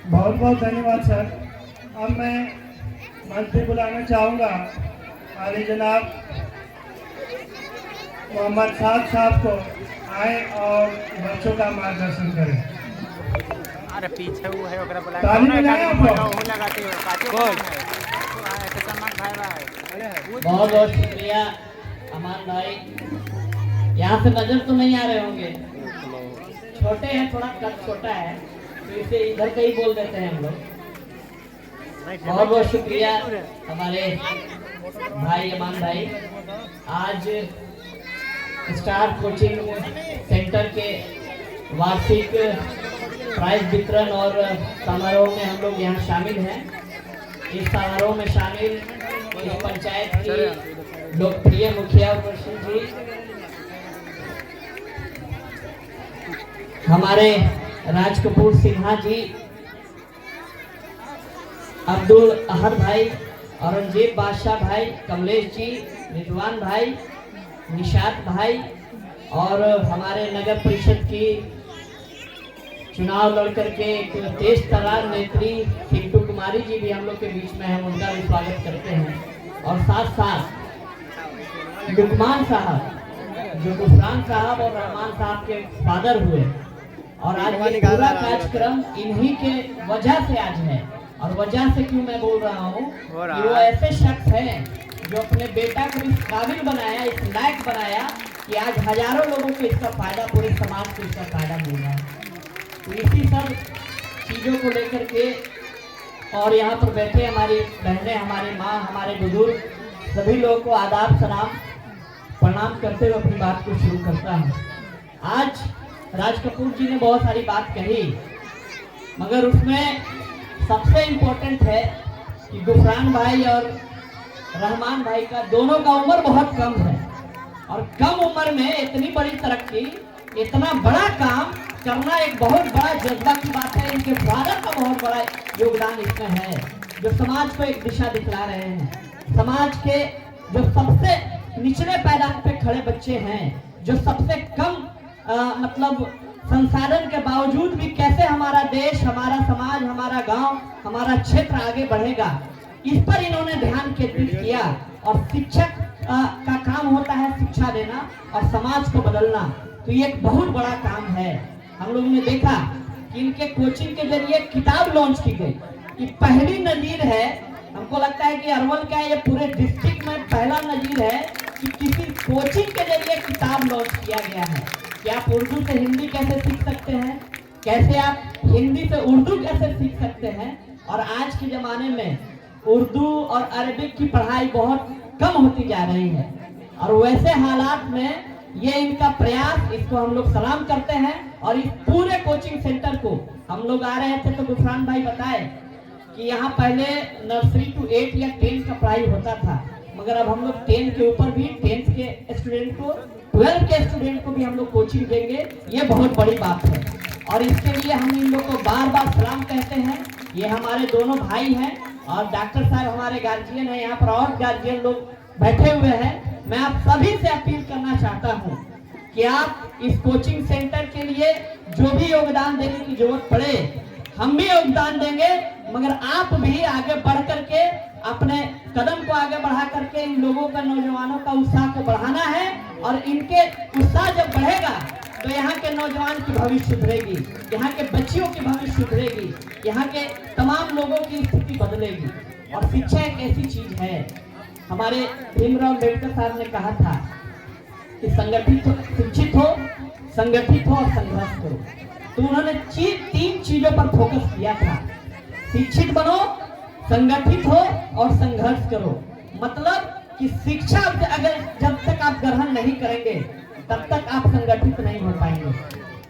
बहुत बहुत धन्यवाद सर। अब मैं मंत्री बुलाना चाहूँगा आली जनाब मोहम्मद साहब को आए और बच्चों का मार्गदर्शन करें। अरे पीछे वो है ओकरा बुला ताली बजाएं आप लोग। वो लगाते हो काटे कौन है ऐसे सम्मान भाई बहुत बहुत शुक्रिया अमान भाई। यहाँ से नजर तो नहीं आ रहे होंगे, छोटे हैं, थोड़ा कद छोटा है तो इसे इधर का ही बोल देते हैं हम लोग। बहुत बहुत शुक्रिया हमारे भाई अमान भाई। आज स्टार कोचिंग सेंटर के वार्षिक प्राइज वितरण और समारोह में हम लोग यहाँ शामिल हैं। इस समारोह में शामिल इस पंचायत की लोकप्रिय मुखिया उपस्थित जी, हमारे राज कपूर सिन्हा जी, अब्दुल अहद भाई, औरंगजेब बादशाह भाई, कमलेश जी, रिजवान भाई, निशात भाई और हमारे नगर परिषद की चुनाव लड़कर के एक तेज तर्रार नेत्री पिंटू कुमारी जी भी हम लोग के बीच में हम उनका भी स्वागत करते हैं। और साथ साथ लुकमान साहब जो गुफरान साहब और रहमान साहब के फादर हुए, और आज ये पूरा कार्यक्रम इन्हीं के वजह से आज है। और वजह से क्यों मैं बोल रहा हूँ कि वो ऐसे शख्स हैं जो अपने बेटा को इस काबिल बनाया, इस लायक बनाया कि आज हजारों लोगों को इसका फायदा, पूरे समाज को इसका फायदा मिल रहा है। तो इसी सब चीज़ों को लेकर के और यहाँ पर बैठे हमारी बहनें, हमारी माँ, हमारे बुजुर्ग, सभी लोगों को आदाब सलाम प्रणाम करते हुए अपनी बात को शुरू करता हूँ। आज राज कपूर जी ने बहुत सारी बात कही, मगर उसमें सबसे इम्पोर्टेंट है कि गुफरान भाई और रहमान भाई का दोनों का उम्र बहुत कम है, और कम उम्र में इतनी बड़ी तरक्की, इतना बड़ा काम करना एक बहुत बड़ा जज्बा की बात है। इनके फादर का बहुत बड़ा योगदान इसमें है, जो समाज को एक दिशा दिखला रहे हैं। समाज के जो सबसे निचले पायदान पे खड़े बच्चे हैं, जो सबसे कम मतलब संसाधन के बावजूद भी कैसे हमारा देश, हमारा समाज, हमारा गांव, हमारा क्षेत्र आगे बढ़ेगा, इस पर इन्होंने ध्यान केंद्रित किया। और शिक्षक का काम होता है शिक्षा देना और समाज को बदलना, तो ये एक बहुत बड़ा काम है। हम लोगों ने देखा कि इनके कोचिंग के जरिए किताब लॉन्च की गई, ये पहली नजीर है। हमको लगता है कि अरवल का ये पूरे डिस्ट्रिक्ट में पहला नजीर है कि किसी कोचिंग के जरिए किताब लॉन्च किया गया है कि आप उर्दू से हिंदी कैसे सीख सकते हैं, कैसे आप हिंदी से उर्दू कैसे सीख सकते हैं। और आज के ज़माने में उर्दू और अरबिक की पढ़ाई बहुत कम होती जा रही है, और वैसे हालात में ये इनका प्रयास, इसको हम लोग सलाम करते हैं। और इस पूरे कोचिंग सेंटर को हम लोग आ रहे थे तो गुफरान भाई बताए कि यहाँ पहले नर्सरी टू 8 या 10 का पढ़ाई होता था, मगर अब हम लोग 10 के ऊपर भी 10th के स्टूडेंट को, 12 के स्टूडेंट को भी हम लोग कोचिंग देंगे। ये बहुत बड़ी बात है, और इसके लिए हम इन लोग को बार बार सलाम कहते हैं। ये हमारे दोनों भाई हैं, और डॉक्टर साहब हमारे गार्जियन हैं, यहाँ पर और गार्जियन लोग बैठे हुए हैं। मैं आप सभी से अपील करना चाहता हूँ कि आप इस कोचिंग सेंटर के लिए जो भी योगदान देने की जरूरत पड़े, हम भी योगदान देंगे, मगर आप भी आगे बढ़ करके अपने कदम को आगे बढ़ा करके इन लोगों का, नौजवानों का उत्साह को बढ़ाना है। और इनके उत्साह जब बढ़ेगा तो यहाँ के नौजवान की भविष्य सुधरेगी, यहाँ के बच्चियों की भविष्य सुधरेगी, यहाँ के तमाम लोगों की स्थिति बदलेगी। और शिक्षा एक ऐसी चीज है, हमारे भीमराव अम्बेडकर साहब ने कहा था कि संगठित हो, शिक्षित हो, संगठित हो और संघर्ष करो। तो उन्होंने 3 चीजों पर फोकस किया था, शिक्षित बनो, संगठित हो और संघर्ष करो। मतलब कि शिक्षा अगर जब तक आप ग्रहण नहीं करेंगे तब तक आप संगठित नहीं हो पाएंगे,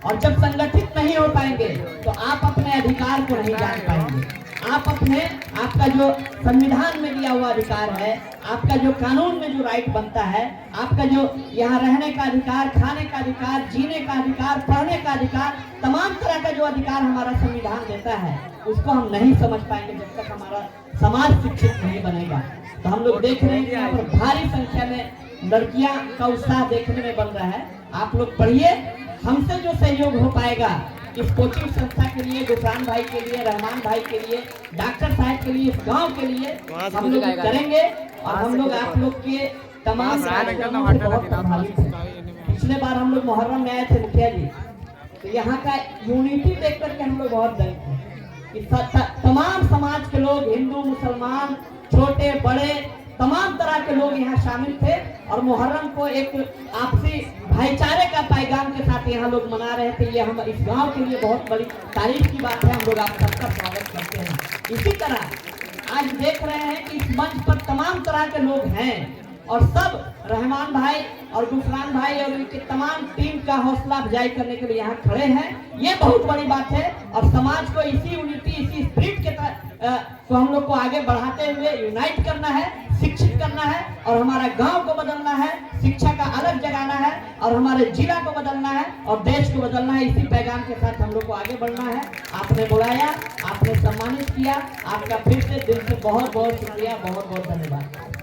और जब संगठित नहीं हो पाएंगे तो आप अपने अधिकार को नहीं जान पाएंगे। आप अपने, आपका जो संविधान में दिया हुआ अधिकार है, आपका जो कानून में जो राइट बनता है, आपका जो यहाँ रहने का अधिकार, खाने का अधिकार, जीने का अधिकार, पढ़ने का अधिकार, तमाम तरह का जो अधिकार हमारा संविधान देता है, उसको हम नहीं समझ पाएंगे जब तक हमारा समाज शिक्षित नहीं बनेगा। तो हम लोग देख रहे हैं कि यहाँ पर भारी संख्या में लड़कियां का उत्साह देखने में बन रहा है। आप लोग पढ़िए, हमसे जो सहयोग हो पाएगा इस कोचिंग संस्था के लिए, गुफरान भाई के लिए, रहमान भाई के लिए, डॉक्टर साहब के लिए, इस गांव के लिए हम लोग करेंगे। और हम लोग आप लोग के तमाम कार्यक्रमों से बहुत प्रभावित हैं। पिछले बार हम लोग मुहर्रम में आए थे मुखिया जी, तो यहाँ का यूनिटी देख करके हम लोग बहुत दंग थे कि तमाम समाज के लोग, हिंदू, मुसलमान, छोटे बड़े, तमाम तरह के लोग यहाँ शामिल थे और मुहर्रम को एक आपसी भाईचारे का पैगाम के साथ यहाँ लोग मना रहे थे। ये हम इस गांव के लिए बहुत बड़ी तारीफ की बात है। हम लोग आप सबका स्वागत करते हैं। इसी तरह आज देख रहे हैं कि इस मंच पर तमाम तरह के लोग हैं और सब रहमान भाई और गुफरान भाई और उनके तमाम टीम का हौसला अफजाई करने के लिए यहाँ खड़े हैं। ये बहुत बड़ी बात है और समाज को इसी यूनिटी, इसी स्पिरिट के को हम लोग को आगे बढ़ाते हुए यूनाइट करना है, शिक्षित करना है और हमारा गांव को बदलना है, शिक्षा का अलग जगाना है और हमारे जिला को बदलना है और देश को बदलना है। इसी पैगाम के साथ हम लोग को आगे बढ़ना है। आपने बुलाया, आपने सम्मानित किया, आपका फिर से दिल से बहुत बहुत शुक्रिया, बहुत बहुत धन्यवाद।